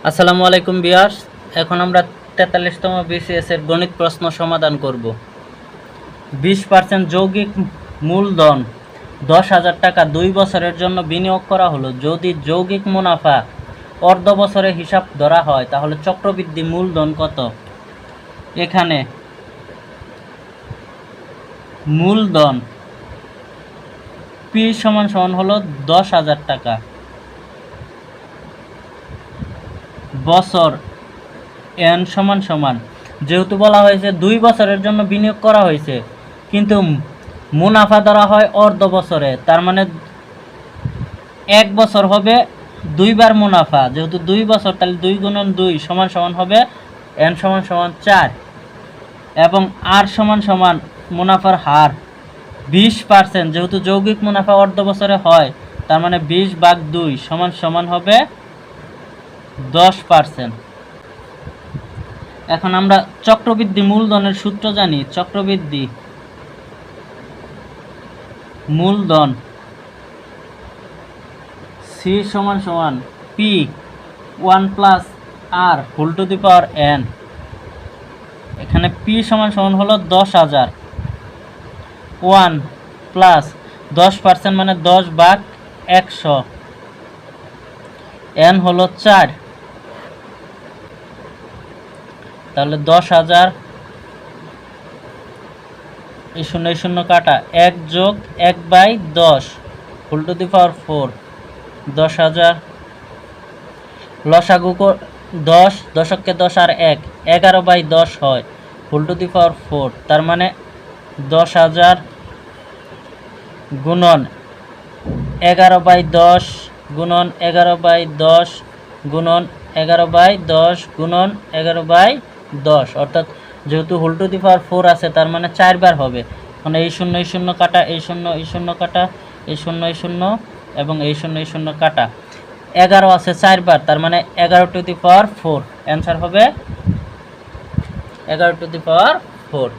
আসসালামু আলাইকুম ভিউয়ার্স। এখন আমরা 43তম বিসিএস এর গণিত প্রশ্ন সমাধান করব। 20% যৌগিক মূলধন 10,000 টাকা 2 বছরের জন্য বিনিয়োগ করা হলো। যদি যৌগিক মুনাফা অর্ধ বছরে হিসাব ধরা হয় তাহলে চক্রবৃদ্ধি মূলধন কত? এখানে মূলধন পি সমান হলো 10,000 টাকা, বছর এন সমান যেহেতু বলা হয়েছে 2 বছরের জন্য বিনিয়োগ করা হয়েছে, কিন্তু মুনাফা ধরা হয় অর্ধ বছরে, তার মানে 1 বছর হবে 2 বার মুনাফা। যেহেতু 2 বছর, তাহলে 2 গুণন 2 সমান হবে এন সমান 4, এবং আর সমান মুনাফার হার 20%। যেহেতু যৌগিক মুনাফা অর্ধ বছরে হয়, তার মানে 20/2 সমান হবে 10%। এখন আমরা চক্রবৃদ্ধি মূলধনের সূত্র জানি। চক্রবৃদ্ধি মূলধন সি সমান P 1 plus R whole to the power N. এখানে পি সমান হলো 10,000, 1 প্লাস 10% মানে 10/100, এন হলো 4, তাহলে 10,000 এই শূন্য কাটা 1 যোগ 1/10 হোল টু দি পাওয়ার 4, 10,000 লসাগু 10, দশককে 10 আর 1 11/10 হয় হোল টু দি পাওয়ার 4, তার মানে 10,000 গুণন 11/10 গুণন 11/10 গুণন 11/10 গুণন 11/10, অর্থাৎ যেহেতু হোল টু দি পাওয়ার 4 আছে, তার মানে 4 বার হবে। মানে এই শূন্য কাটা, এই শূন্য কাটা, এই শূন্য এবং এই শূন্য কাটা, 11 আছে 4 বার, তার মানে 11 টু দি পাওয়ার 4। অ্যান্সার হবে 11 টু দি পাওয়ার 4।